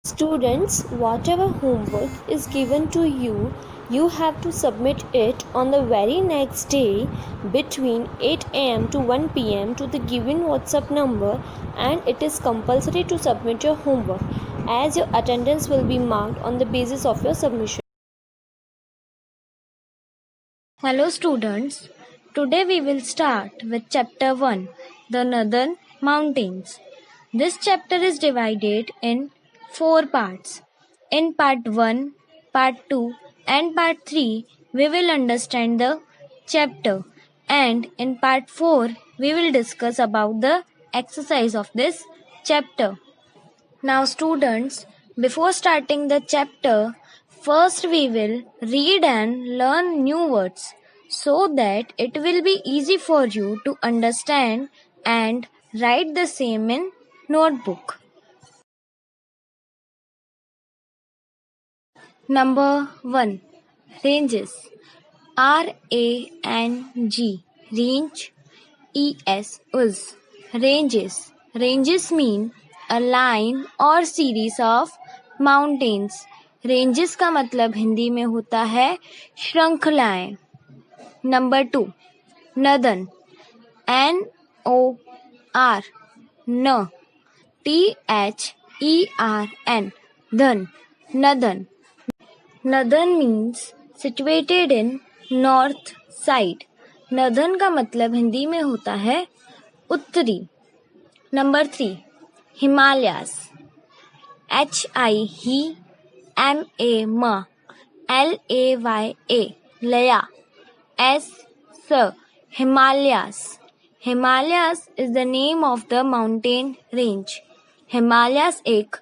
Students, whatever homework is given to you, you have to submit it on the very next day between 8 am to 1 pm to the given WhatsApp number, and it is compulsory to submit your homework as your attendance will be marked on the basis of your submission. Hello students, today we will start with chapter 1, the Northern Mountains. This chapter is divided in 4 parts. In part 1, part 2 and part 3 we will understand the chapter, and in part 4 we will discuss about the exercise of this chapter. Now students, before starting the chapter, first we will read and learn new words so that it will be easy for you to understand and write the same in notebook. Number 1. Ranges. R-A-N-G. Range. E-S. Uz. Ranges. Ranges mean a line or series of mountains. Ranges का मतलब हिंदी में होता है श्रृंखलाएं. Number 2. Northern. N-O-R. N. T-H-E-R-N. Dhan. Northern. Northern means situated in north side. Northern का मतलब हिंदी में होता है उत्तरी. Number 3. Himalayas. H-I-M-A-M. L-A-Y-A. Laya. S. Himalayas. Himalayas is the name of the mountain range. Himalayas एक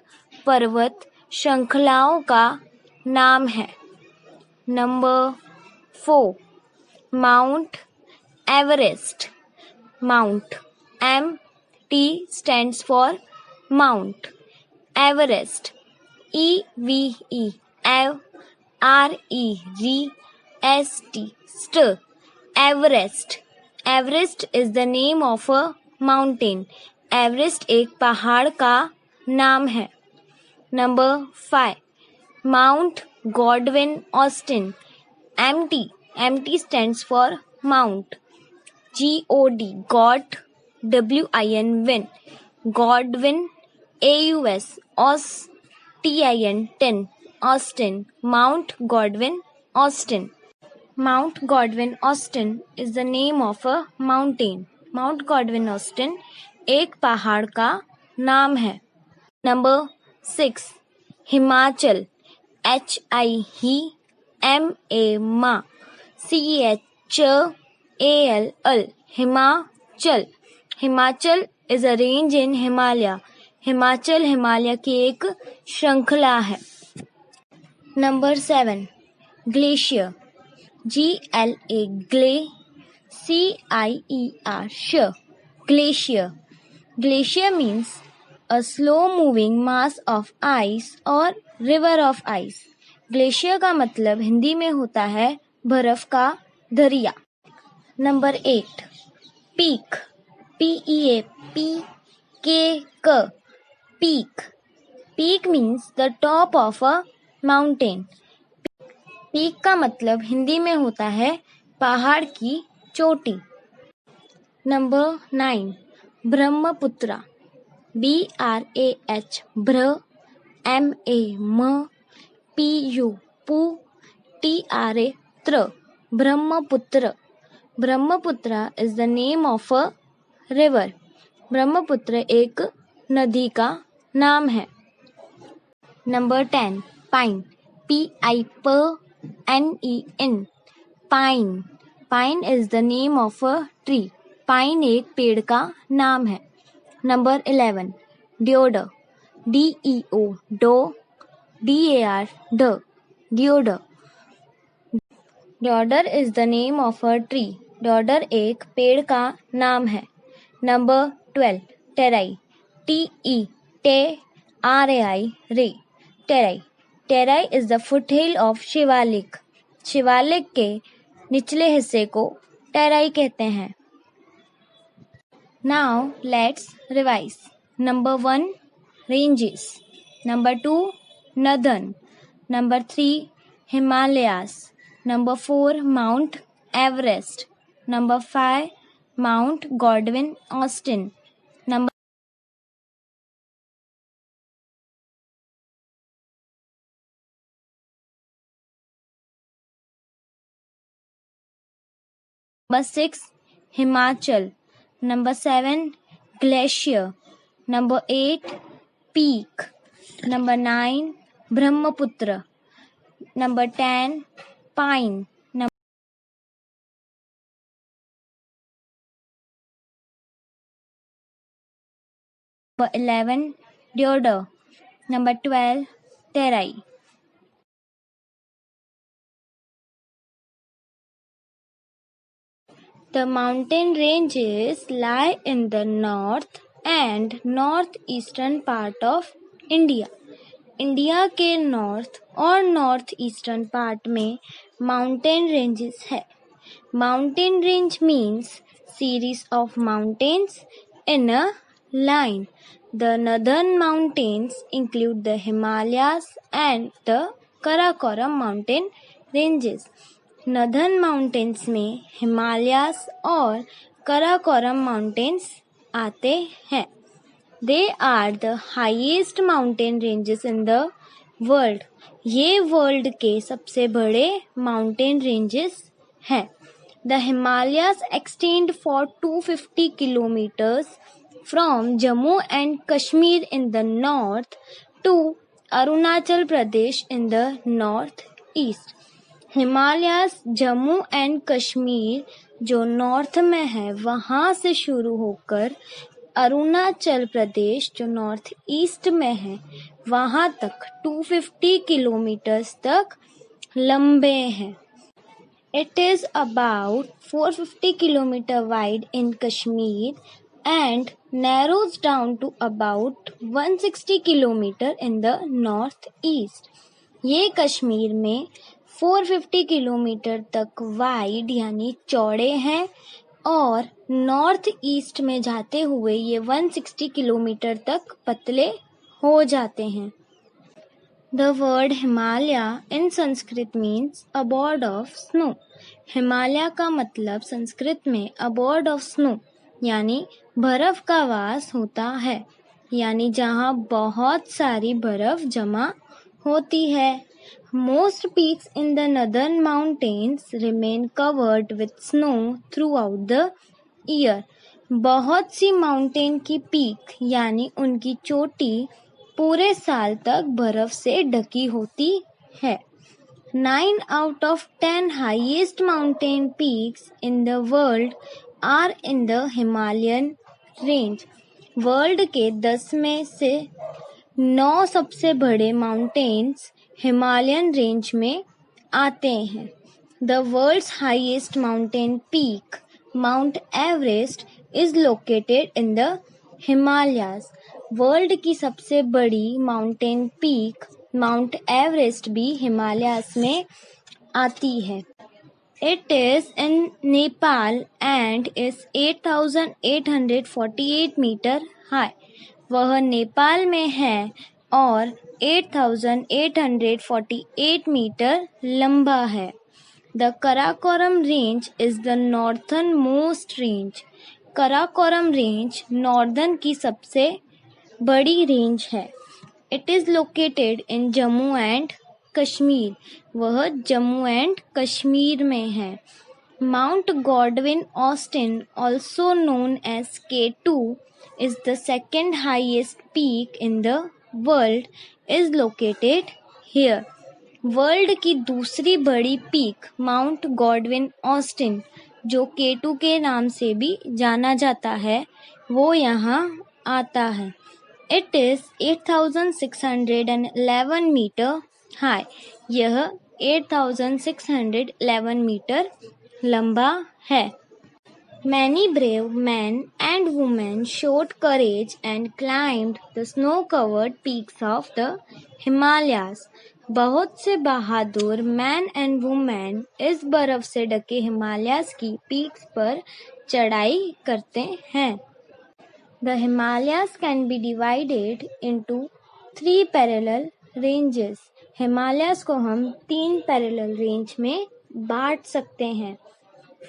पर्वत श्रृंखलाओं का नाम है. Number 4. Mount Everest. Mount. M-T stands for Mount. Everest. E-V-E. R-E-V-S-T. St. Everest. Everest is the name of a mountain. Everest एक पहाड़ का नाम है. Number 5. Mount Godwin Austen. MT. MT stands for Mount. G-O-D. God. W-I-N. Win. Godwin. A-U-S. Aus. T-I-N. Tin. Austen. Mount Godwin Austen. Mount Godwin Austen is the name of a mountain. Mount Godwin Austen एक पहाड़ का नाम है. Number 6. Himachal. H-I-M-A-M. C-H-A-L-L. Himachal. Himachal is a range in Himalaya. Himachal Himalaya की एक श्रृंखला है. Number 7. Glacier. G-L-A. Gle. C-I-E-R. Sh. Glacier. Glacier means a slow moving mass of ice or river of ice. Glacier का मतलब हिंदी में होता है बर्फ का दरिया. Number 8. Peak. P-E-A-P-K-K. Peak. Peak means the top of a mountain. Peak का मतलब हिंदी में होता है पहाड़ की चोटी. Number 9. Brahmaputra. B-R-A-H. Bru. M-A-M. P-U. Pu. T-R-A. Tra. Brahmaputra. Brahmaputra is the name of a river. Brahmaputra एक नदी का नाम है. Number 10. Pine. P-I-P-N-E-N. Pine. Pine is the name of a tree. Pine एक पेड़ का नाम है. Number 11. Deodar. D-E-O. Do. D-A-R. D. Deodar. Deodar is the name of a tree. Deodar एक पेड़ का नाम है. Number 12. Terai. T-E. T-R-A-I. Ray. Terai. Terai is the foothill of Shivalik. Shivalik के निचले हिस्से को टेराई कहते हैं. Now let's revise. Number 1. Ranges. Number 2, Northern. Number 3, Himalayas. Number 4, Mount Everest. Number 5, Mount Godwin Austen. Number 6, Himachal. Number 7, Glacier. Number 8, Peak. Number 9, Brahmaputra. Number 10, Pine. Number 11, Deodar. Number 12, Terai. The mountain ranges lie in the north and northeastern part of India. India के north और north eastern part में mountain ranges है. Mountain range means series of mountains in a line. The northern mountains include the Himalayas and the Karakoram mountain ranges. Northern mountains में Himalayas और Karakoram mountains आते हैं. They are the highest mountain ranges in the world. ये world के सबसे बड़े mountain ranges हैं. The Himalayas extend for 250 kilometres from Jammu and Kashmir in the north to Arunachal Pradesh in the north east. Himalayas Jammu and Kashmir जो north में है वहां से शुरू होकर अरुणाचल प्रदेश जो नॉर्थ ईस्ट में है वहां तक 250 किलोमीटर्स तक लंबे हैं. It is about 450 kilometer wide in Kashmir and narrows down to about 160 kilometer in the northeast. ये कश्मीर में 450 किलोमीटर तक वाइड यानी चौड़े हैं और नॉर्थ ईस्ट में जाते हुए ये 160 किलोमीटर तक पतले हो जाते हैं. The word Himalaya in Sanskrit means abode of snow. Himalaya का मतलब संस्कृत में abode of snow यानी बर्फ का वास होता है, यानी जहाँ बहुत सारी बर्फ जमा होती है. Most peaks in the northern mountains remain covered with snow throughout the year. बहुत सी माउंटेन की पीक यानी उनकी चोटी पूरे साल तक बर्फ से ढकी होती है. 9 out of 10 highest mountain peaks in the world are in the Himalayan range. World के 10 में से 9 सबसे बड़े माउंटेन्स हिमालयन रेंज में आते हैं. The world's highest mountain peak, Mount Everest, is located in the Himalayas. World की सबसे बड़ी माउंटेन पीक माउंट एवरेस्ट भी हिमालयास में आती है. It is in Nepal and is 8,848 meter high. वह नेपाल में है और 8,848 मीटर लंबा है. The Karakoram range is the northernmost range. Karakoram range northern की सबसे बड़ी रेंज है. It is located in Jammu and Kashmir. वह जम्मू एंड कश्मीर में है. Mount Godwin Austen, also known as K2, is the second highest peak in the world, is located here. World की दूसरी बड़ी पीक माउंट गॉडविन ऑस्टिन जो K2 के नाम से भी जाना जाता है वो यहाँ आता है. It is 8,611 metre high. यह 8,611 मीटर लंबा है. Many brave men and women showed courage and climbed the snow-covered peaks of the Himalayas. बहुत से बहादुर मैन एंड वुमेन इस बर्फ से ढके हिमालयास की पीक्स पर चढ़ाई करते हैं. The Himalayas can be divided into 3 parallel ranges. Himalayas को हम 3 पैरेलल रेंज में बांट सकते हैं।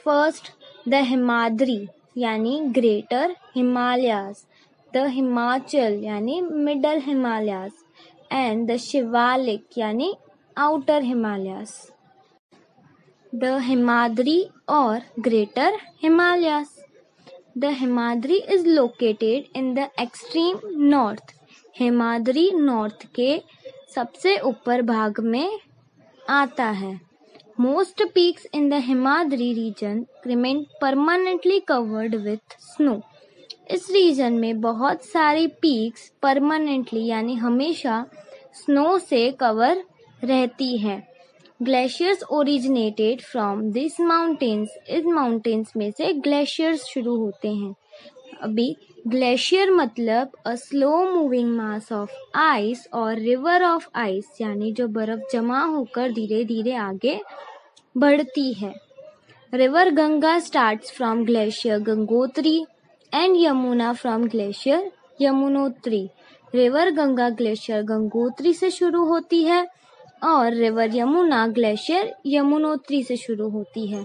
फर्स्ट, द हिमाद्री यानी ग्रेटर हिमालयास, द हिमाचल यानी middle Himalayas, and the Shivalik यानी आउटर हिमालयास। द हिमाद्री और greater Himalayas. The Himadri is located in the extreme north. Himadri north के सबसे ऊपर भाग में आता है। Most peaks in the Himadri region remain permanently covered with snow. इस रीजन में बहुत सारी पीक्स परमानेंटली यानी हमेशा स्नो से कवर रहती है। Glaciers originated from this mountains. इस माउंटेन्स में से ग्लेशियर्स शुरू होते हैं। अभी ग्लेशियर मतलब a slow moving mass of ice और रिवर ऑफ आइस यानी जो बर्फ जमा होकर धीरे धीरे आगे बढ़ती है। River Ganga starts from glacier Gangotri and Yamuna from glacier Yamunotri. River Ganga glacier Gangotri से शुरू होती है और रिवर यमुना ग्लेशियर यमुनोत्री से शुरू होती है।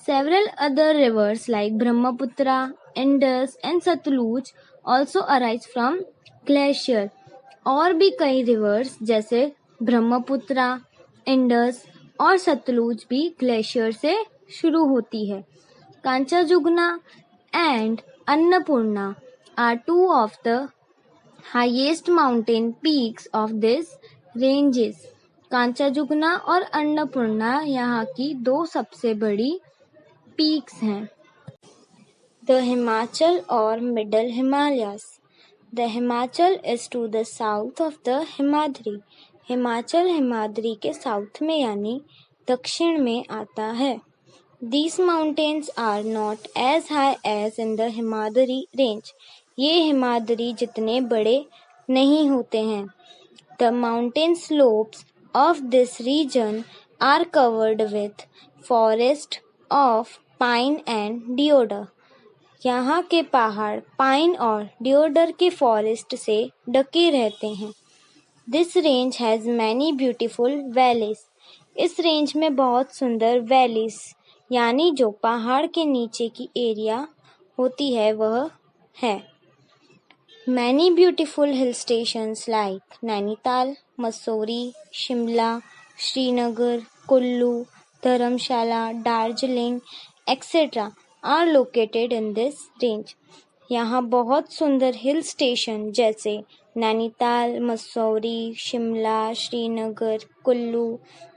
Several other rivers like Brahmaputra, Indus and Satluj also arise from glacier. और भी कई रिवर्स जैसे ब्रह्मपुत्रा, इंडस और सतलुज भी ग्लेशियर से शुरू होती है। Kanchenjunga and Annapurna are two of the highest mountain peaks of this ranges. कांचाजुगना और अन्नपूर्णा यहाँ की 2 सबसे बड़ी पीक्स हैं। द हिमाचल और middle Himalayas. The Himachal is to the south of the Himadri. Himachal Himadri के साउथ में यानी दक्षिण में आता है। These mountains are not as high as in the Himadri range. ये हिमाद्री जितने बड़े नहीं होते हैं। The mountain slopes of this region are covered with forest of pine and deodar. यहाँ के पहाड़ पाइन और डिओडर के फॉरेस्ट से ढके रहते हैं। This range has many beautiful valleys. इस रेंज में बहुत सुंदर वैलीज यानी जो पहाड़ के नीचे की एरिया होती है वह है। Many beautiful hill stations like Nainital, Mussoorie, Shimla, Srinagar, Kullu, Dharamshala, Darjeeling, etc. are located in this range. यहाँ बहुत सुंदर हिल स्टेशन जैसे नैनीताल, मसूरी, शिमला, श्रीनगर, कुल्लू,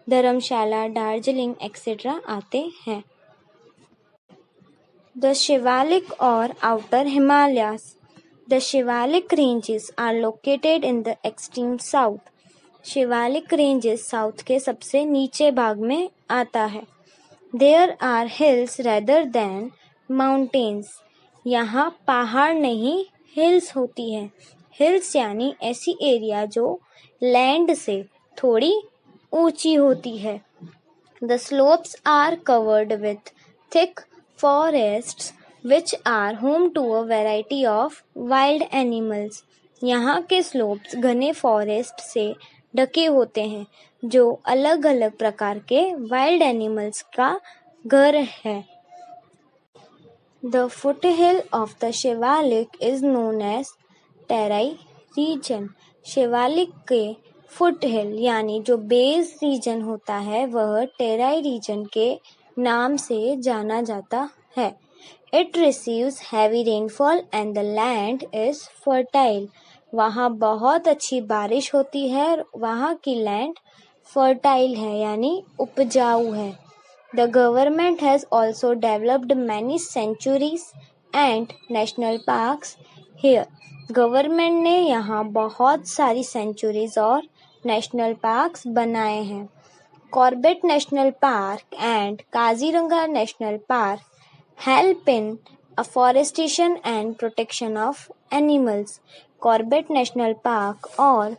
धर्मशाला, दार्जिलिंग एक्सेट्रा आते हैं। द शिवालिक और outer Himalayas. The Shivalik ranges are located in the extreme south. Shivalik ranges south के सबसे नीचे भाग में आता है। There are hills rather than mountains. यहाँ पहाड़ नहीं हिल्स होती है। हिल्स यानी ऐसी एरिया जो लैंड से थोड़ी ऊंची होती है। The slopes are covered with thick forests which are home to a variety of wild animals. यहाँ के स्लोप्स घने फॉरेस्ट से ढके होते हैं जो अलग अलग प्रकार के वाइल्ड एनिमल्स का घर है। The foothill of the Shivalik is known as Terai region. Shivalik के फुटहिल यानी जो बेस रीजन होता है वह टेराई रीजन के नाम से जाना जाता है। It receives heavy rainfall and the land is fertile. वहाँ बहुत अच्छी बारिश होती है और वहाँ की लैंड फर्टाइल है यानी उपजाऊ है। The government has also developed many sanctuaries and national parks here. Government ने यहाँ बहुत सारी सेंचुरीज और नेशनल पार्क्स बनाए हैं। Corbett national park and Kaziranga national park help in afforestation and protection of animals. Corbett national park और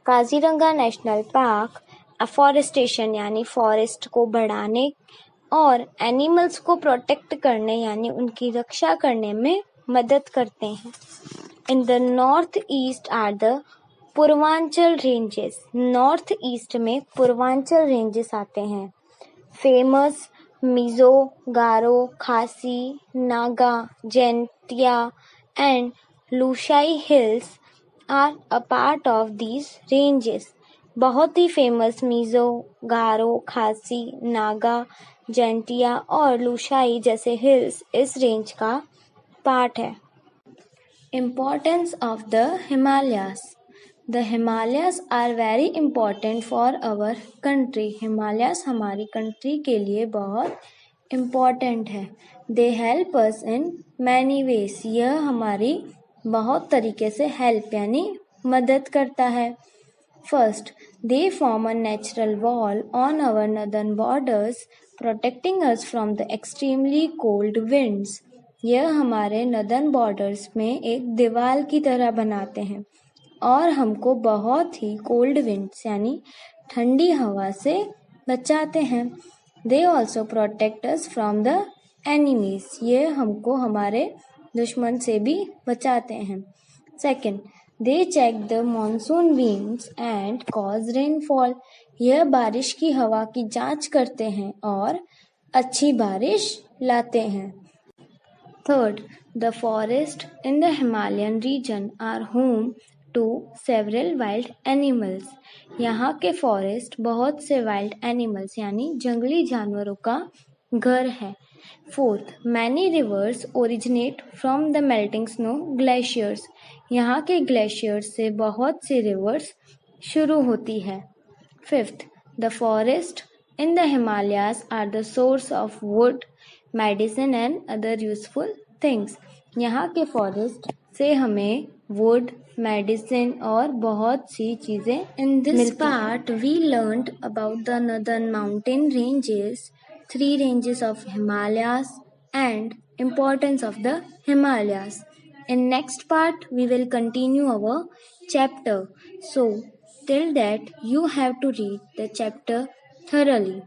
Kaziranga national park afforestation यानी forest को बढ़ाने और एनिमल्स को प्रोटेक्ट करने यानी उनकी रक्षा करने में मदद करते हैं। In the north east are the Purvanchal ranges, north east में पूर्वांचल रेंजेस आते हैं. Famous Mizo, Garo, Khasi, Naga, Jaintia and Lushai hills are a part of these ranges. बहुत ही फेमस मिजो, गारो, खासी, नागा, जैंतिया और लुशाई जैसे हिल्स इस रेंज का पार्ट है. Importance of the Himalayas. The Himalayas are very important for our country. Himalayas हमारी कंट्री के लिए बहुत important है. They help us in many ways. यह हमारी बहुत तरीके से help यानी मदद करता है. First, they form a natural wall on our northern borders, protecting us from the extremely cold winds. यह हमारे नदर्न बॉर्डर्स में एक दीवार की तरह बनाते हैं और हमको बहुत ही कोल्ड विंड्स यानी ठंडी हवा से बचाते हैं. They also protect us from the enemies. ये हमको हमारे दुश्मन से भी बचाते हैं. Second, they check the monsoon winds and cause rainfall. यह बारिश की हवा की जांच करते हैं और अच्छी बारिश लाते हैं. Third, the forests in the Himalayan region are home to several wild animals. यहाँ के फॉरेस्ट बहुत से वाइल्ड एनिमल्स यानी जंगली जानवरों का घर है. Fourth, many rivers originate from the melting snow glaciers. यहाँ के ग्लेशियर्स से बहुत सी रिवर्स शुरू होती है. Fifth, the forest in the Himalayas are the source of wood, medicine and other useful things. यहाँ के फॉरेस्ट से हमें वुड, मेडिसिन और बहुत सी चीजें in this part we learned about the northern mountain ranges, 3 ranges of Himalayas and importance of the Himalayas. In next part we will continue our chapter. So till that you have to read the chapter thoroughly.